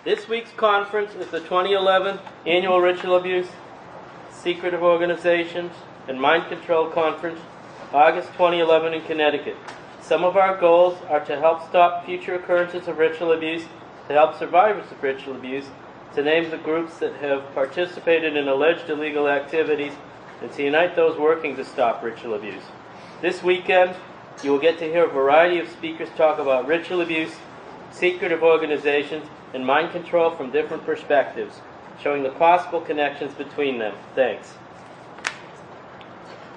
This week's conference is the 2011 Annual Ritual Abuse, Secretive Organizations, and Mind Control Conference, August 2011 in Connecticut. Some of our goals are to help stop future occurrences of ritual abuse, to help survivors of ritual abuse, to name the groups that have participated in alleged illegal activities, and to unite those working to stop ritual abuse. This weekend, you will get to hear a variety of speakers talk about ritual abuse, secretive organizations, and mind control from different perspectives, showing the possible connections between them. Thanks.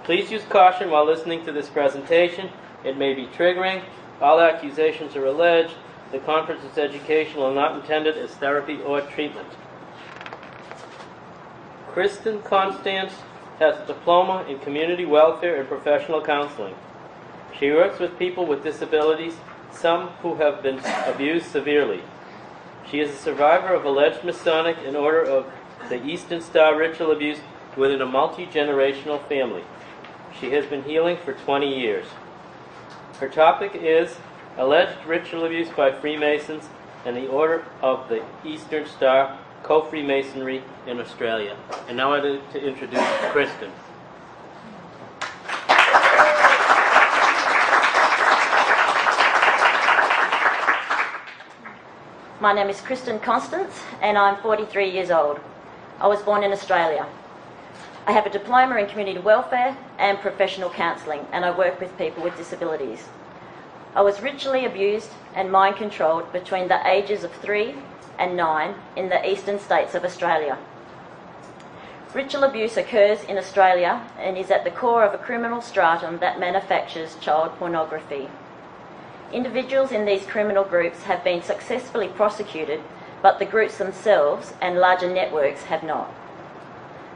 Please use caution while listening to this presentation. It may be triggering. All accusations are alleged. The conference is educational and not intended as therapy or treatment. Kristin Constance has a diploma in community welfare and professional counseling. She works with people with disabilities, some who have been abused severely. She is a survivor of alleged Masonic and Order of the Eastern Star ritual abuse within a multi-generational family. She has been healing for 20 years. Her topic is alleged ritual abuse by Freemasons and the Order of the Eastern Star, co-Freemasonry in Australia. And now I'd like to introduce Kristin. My name is Kristin Constance and I'm 43 years old. I was born in Australia. I have a diploma in community welfare and professional counselling, and I work with people with disabilities. I was ritually abused and mind controlled between the ages of 3 and 9 in the eastern states of Australia. Ritual abuse occurs in Australia and is at the core of a criminal stratum that manufactures child pornography. Individuals in these criminal groups have been successfully prosecuted, but the groups themselves and larger networks have not.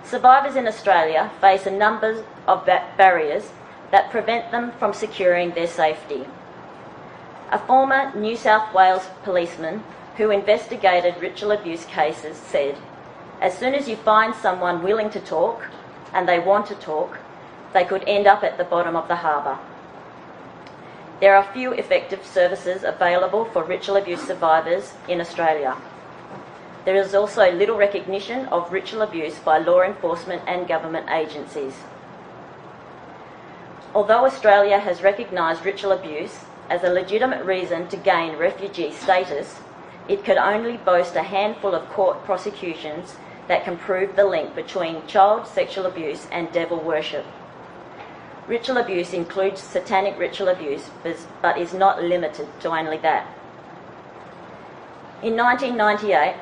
Survivors in Australia face a number of barriers that prevent them from securing their safety. A former New South Wales policeman who investigated ritual abuse cases said, "As soon as you find someone willing to talk, and they want to talk, they could end up at the bottom of the harbour." There are few effective services available for ritual abuse survivors in Australia. There is also little recognition of ritual abuse by law enforcement and government agencies. Although Australia has recognised ritual abuse as a legitimate reason to gain refugee status, it could only boast a handful of court prosecutions that can prove the link between child sexual abuse and devil worship. Ritual abuse includes satanic ritual abuse, but is not limited to only that. In 1998,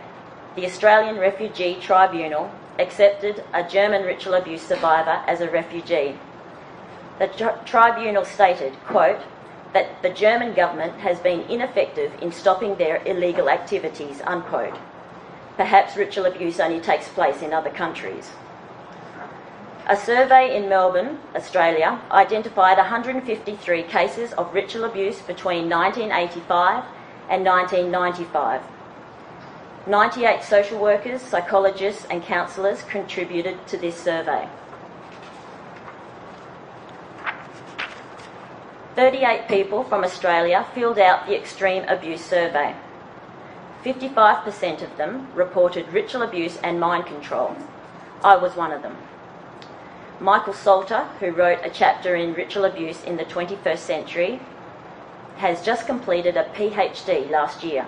the Australian Refugee Tribunal accepted a German ritual abuse survivor as a refugee. The tribunal stated, quote, that the German government has been ineffective in stopping their illegal activities, unquote. Perhaps ritual abuse only takes place in other countries. A survey in Melbourne, Australia, identified 153 cases of ritual abuse between 1985 and 1995. 98 social workers, psychologists and counsellors contributed to this survey. 38 people from Australia filled out the extreme abuse survey. 55% of them reported ritual abuse and mind control. I was one of them. Michael Salter, who wrote a chapter in ritual abuse in the 21st century, has just completed a PhD last year.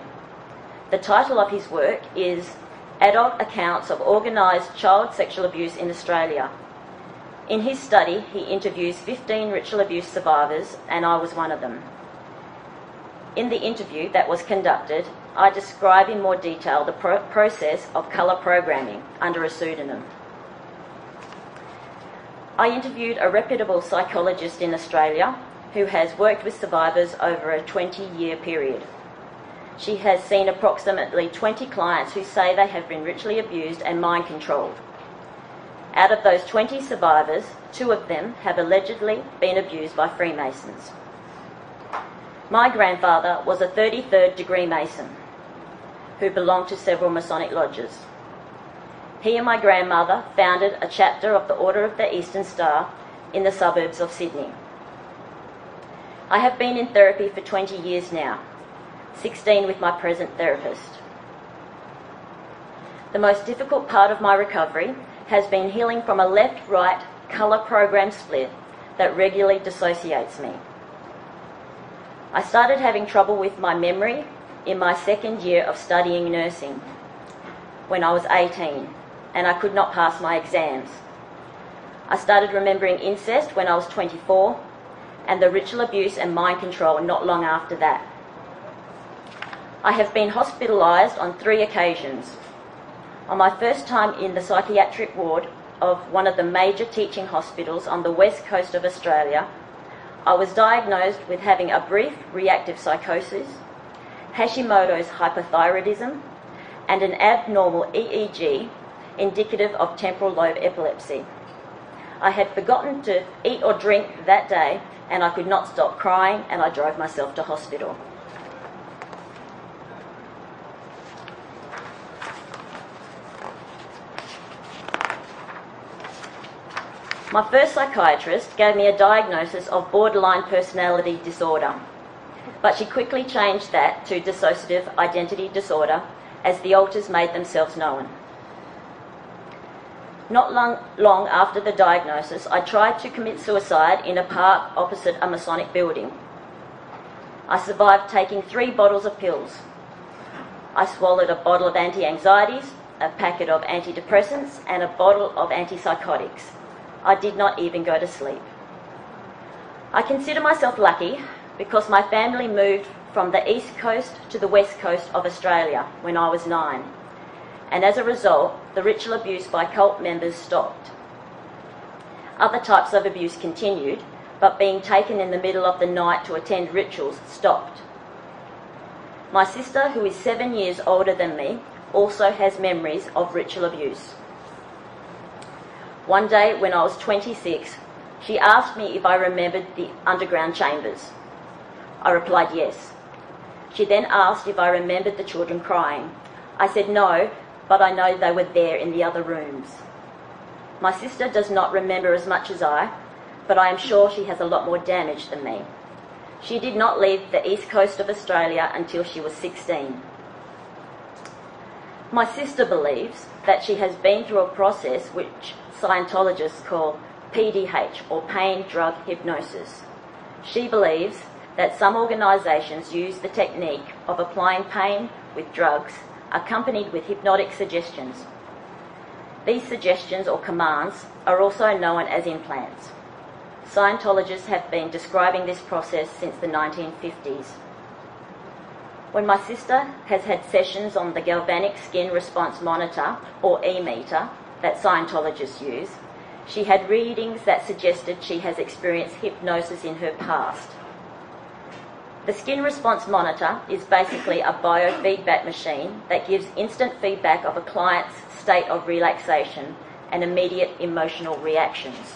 The title of his work is Adult Accounts of Organised Child Sexual Abuse in Australia. In his study, he interviews 15 ritual abuse survivors, and I was one of them. In the interview that was conducted, I describe in more detail the process of colour programming under a pseudonym. I interviewed a reputable psychologist in Australia who has worked with survivors over a 20-year period. She has seen approximately 20 clients who say they have been ritually abused and mind controlled. Out of those 20 survivors, 2 of them have allegedly been abused by Freemasons. My grandfather was a 33rd degree Mason who belonged to several Masonic lodges. He and my grandmother founded a chapter of the Order of the Eastern Star in the suburbs of Sydney. I have been in therapy for 20 years now, 16 with my present therapist. The most difficult part of my recovery has been healing from a left-right colour program split that regularly dissociates me. I started having trouble with my memory in my second year of studying nursing when I was 18 and I could not pass my exams. I started remembering incest when I was 24 and the ritual abuse and mind control not long after that. I have been hospitalised on 3 occasions. On my first time in the psychiatric ward of one of the major teaching hospitals on the west coast of Australia, I was diagnosed with having a brief reactive psychosis, Hashimoto's hypothyroidism, and an abnormal EEG indicative of temporal lobe epilepsy. I had forgotten to eat or drink that day and I could not stop crying and I drove myself to hospital. My first psychiatrist gave me a diagnosis of borderline personality disorder, but she quickly changed that to dissociative identity disorder as the alters made themselves known. Not long after the diagnosis, I tried to commit suicide in a park opposite a Masonic building. I survived taking 3 bottles of pills. I swallowed a bottle of anti-anxieties, a packet of antidepressants, and a bottle of antipsychotics. I did not even go to sleep. I consider myself lucky because my family moved from the east coast to the west coast of Australia when I was 9, and as a result, the ritual abuse by cult members stopped. Other types of abuse continued, but being taken in the middle of the night to attend rituals stopped. My sister, who is 7 years older than me, also has memories of ritual abuse. One day when I was 26, she asked me if I remembered the underground chambers. I replied yes. She then asked if I remembered the children crying. I said no, but I know they were there in the other rooms. My sister does not remember as much as I, but I am sure she has a lot more damage than me. She did not leave the east coast of Australia until she was 16. My sister believes that she has been through a process which Scientologists call PDH, or pain drug hypnosis. She believes that some organisations use the technique of applying pain with drugs accompanied with hypnotic suggestions. These suggestions or commands are also known as implants. Scientologists have been describing this process since the 1950s. When my sister has had sessions on the galvanic skin response monitor, or E-meter, that Scientologists use, she had readings that suggested she has experienced hypnosis in her past. The skin response monitor is basically a biofeedback machine that gives instant feedback of a client's state of relaxation and immediate emotional reactions.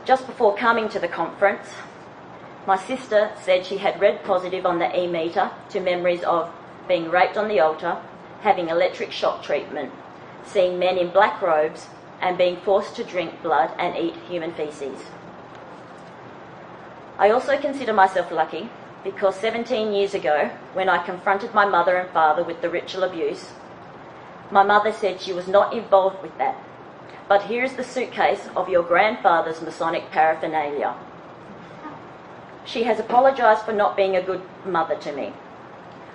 Just before coming to the conference, my sister said she had read positive on the E-meter to memories of being raped on the altar, having electric shock treatment, seeing men in black robes, and being forced to drink blood and eat human feces. I also consider myself lucky because 17 years ago, when I confronted my mother and father with the ritual abuse, my mother said she was not involved with that. But here is the suitcase of your grandfather's Masonic paraphernalia. She has apologised for not being a good mother to me.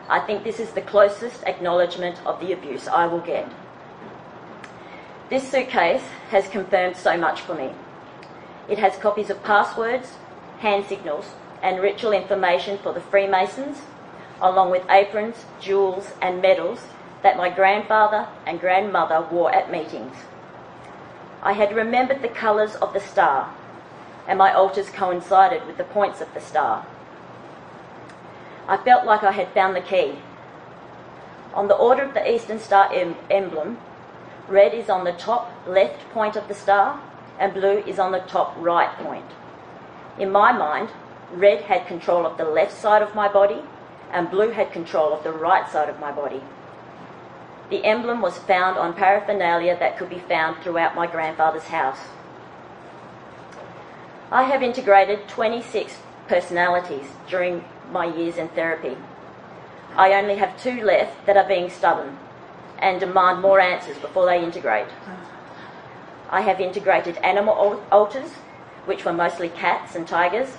I think this is the closest acknowledgement of the abuse I will get. This suitcase has confirmed so much for me. It has copies of passwords, hand signals, and ritual information for the Freemasons, along with aprons, jewels, and medals that my grandfather and grandmother wore at meetings. I had remembered the colours of the star, and my altars coincided with the points of the star. I felt like I had found the key. On the Order of the Eastern Star emblem, red is on the top left point of the star, and blue is on the top right point. In my mind, red had control of the left side of my body, and blue had control of the right side of my body. The emblem was found on paraphernalia that could be found throughout my grandfather's house. I have integrated 26 personalities during my years in therapy. I only have 2 left that are being stubborn and demand more answers before they integrate. I have integrated animal alters, which were mostly cats and tigers.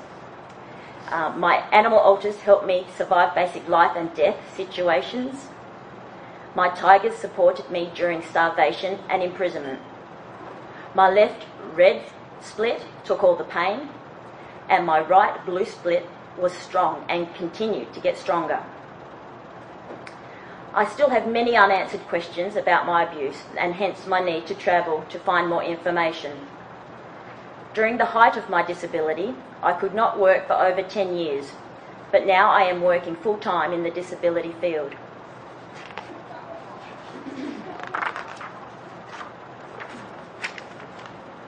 My animal alters helped me survive basic life and death situations. My tigers supported me during starvation and imprisonment. My left red split took all the pain, and my right blue split was strong and continued to get stronger. I still have many unanswered questions about my abuse, and hence my need to travel to find more information. During the height of my disability, I could not work for over 10 years, but now I am working full-time in the disability field.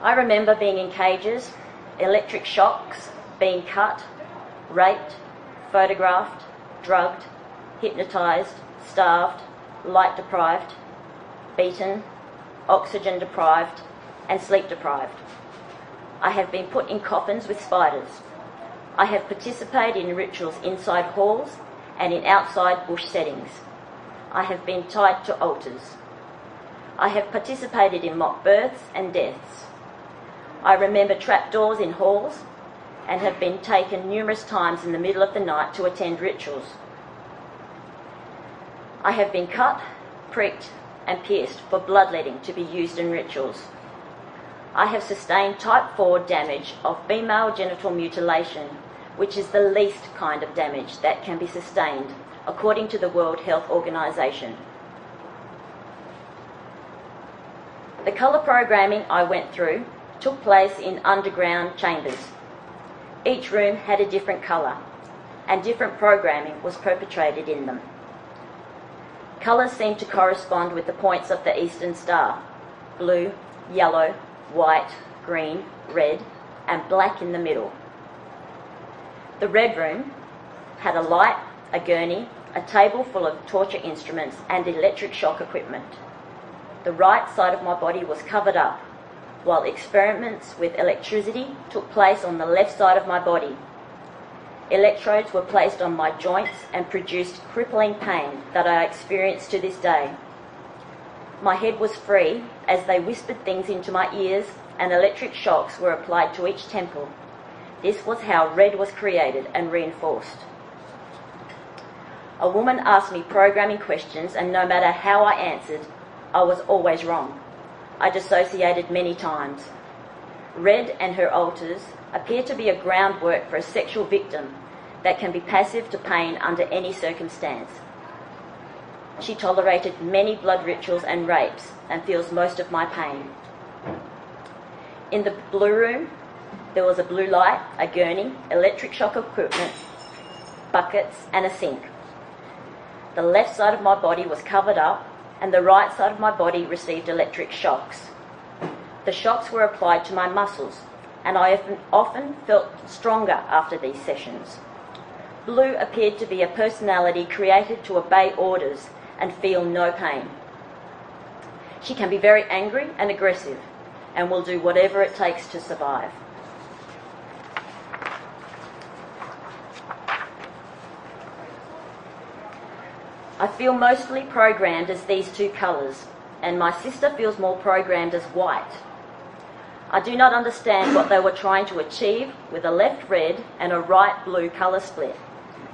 I remember being in cages, electric shocks, being cut, raped, photographed, drugged, hypnotised, starved, light deprived, beaten, oxygen deprived, and sleep deprived. I have been put in coffins with spiders. I have participated in rituals inside halls and in outside bush settings. I have been tied to altars. I have participated in mock births and deaths. I remember trapdoors in halls and have been taken numerous times in the middle of the night to attend rituals. I have been cut, pricked, and pierced for bloodletting to be used in rituals. I have sustained type 4 damage of female genital mutilation, which is the least kind of damage that can be sustained, according to the World Health Organization. The colour programming I went through took place in underground chambers. Each room had a different colour, and different programming was perpetrated in them. Colours seemed to correspond with the points of the Eastern Star: blue, yellow, white, green, red, and black in the middle. The red room had a light, a gurney, a table full of torture instruments, and electric shock equipment. The right side of my body was covered up, while experiments with electricity took place on the left side of my body. Electrodes were placed on my joints and produced crippling pain that I experience to this day. My head was free as they whispered things into my ears, and electric shocks were applied to each temple. This was how red was created and reinforced. A woman asked me programming questions, and no matter how I answered, I was always wrong. I dissociated many times. Red and her alters appear to be a groundwork for a sexual victim that can be passive to pain under any circumstance. She tolerated many blood rituals and rapes and feels most of my pain. In the blue room, there was a blue light, a gurney, electric shock equipment, buckets, and a sink. The left side of my body was covered up, and the right side of my body received electric shocks. The shocks were applied to my muscles, and I often felt stronger after these sessions. Blue appeared to be a personality created to obey orders and feel no pain. She can be very angry and aggressive and will do whatever it takes to survive. I feel mostly programmed as these 2 colours, and my sister feels more programmed as white. I do not understand what they were trying to achieve with a left red and a right blue colour split,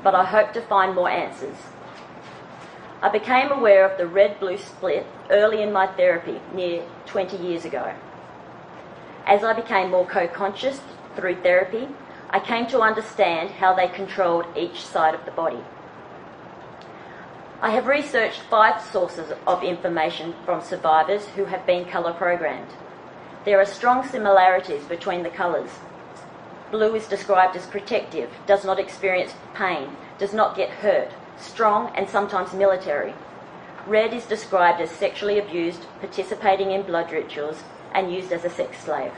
but I hope to find more answers. I became aware of the red-blue split early in my therapy, near 20 years ago. As I became more co-conscious through therapy, I came to understand how they controlled each side of the body. I have researched 5 sources of information from survivors who have been colour programmed. There are strong similarities between the colours. Blue is described as protective, does not experience pain, does not get hurt, strong and sometimes military. Red is described as sexually abused, participating in blood rituals, and used as a sex slave.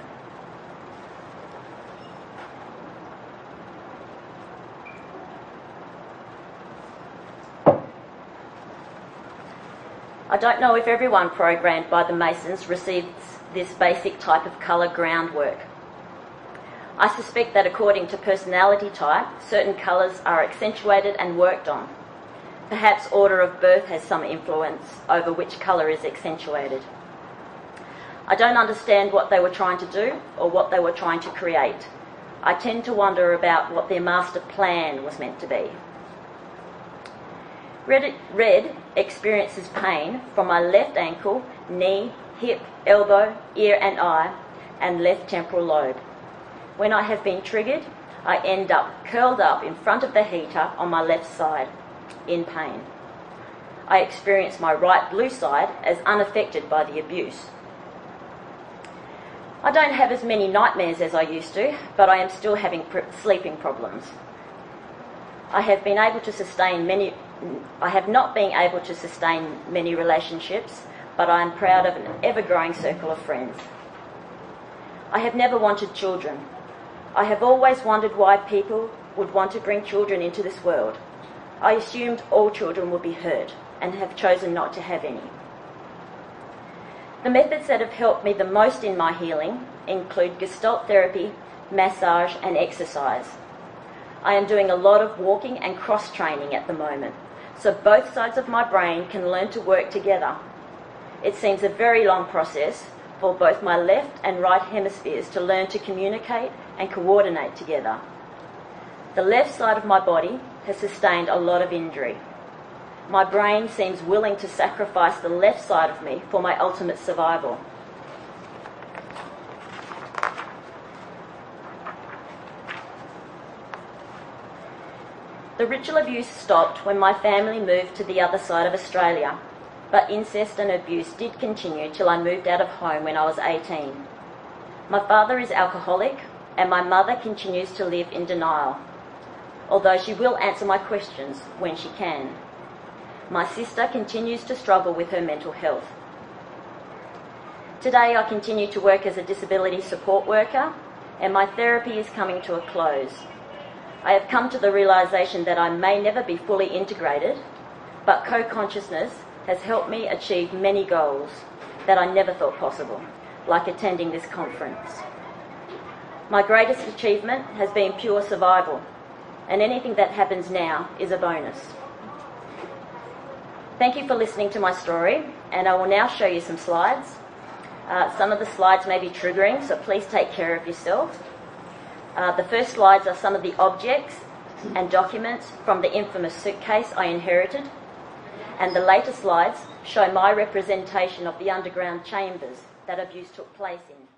I don't know if everyone programmed by the Masons receives this basic type of colour groundwork. I suspect that according to personality type, certain colours are accentuated and worked on. Perhaps order of birth has some influence over which colour is accentuated. I don't understand what they were trying to do or what they were trying to create. I tend to wonder about what their master plan was meant to be. Red experiences pain from my left ankle, knee, hip, elbow, ear and eye, and left temporal lobe. When I have been triggered, I end up curled up in front of the heater on my left side, in pain. I experience my right blue side as unaffected by the abuse. I don't have as many nightmares as I used to, but I am still having sleeping problems. I have not been able to sustain many relationships, but I am proud of an ever-growing circle of friends. I have never wanted children. I have always wondered why people would want to bring children into this world. I assumed all children would be hurt and have chosen not to have any. The methods that have helped me the most in my healing include Gestalt therapy, massage and exercise. I am doing a lot of walking and cross-training at the moment, so both sides of my brain can learn to work together. It seems a very long process for both my left and right hemispheres to learn to communicate and coordinate together. The left side of my body has sustained a lot of injury. My brain seems willing to sacrifice the left side of me for my ultimate survival. The ritual abuse stopped when my family moved to the other side of Australia, but incest and abuse did continue till I moved out of home when I was 18. My father is alcoholic and my mother continues to live in denial, although she will answer my questions when she can. My sister continues to struggle with her mental health. Today I continue to work as a disability support worker and my therapy is coming to a close. I have come to the realisation that I may never be fully integrated, but co-consciousness has helped me achieve many goals that I never thought possible, like attending this conference. My greatest achievement has been pure survival, and anything that happens now is a bonus. Thank you for listening to my story, and I will now show you some slides. Some of the slides may be triggering, so please take care of yourself. The first slides are some of the objects and documents from the infamous suitcase I inherited, and the later slides show my representation of the underground chambers that abuse took place in.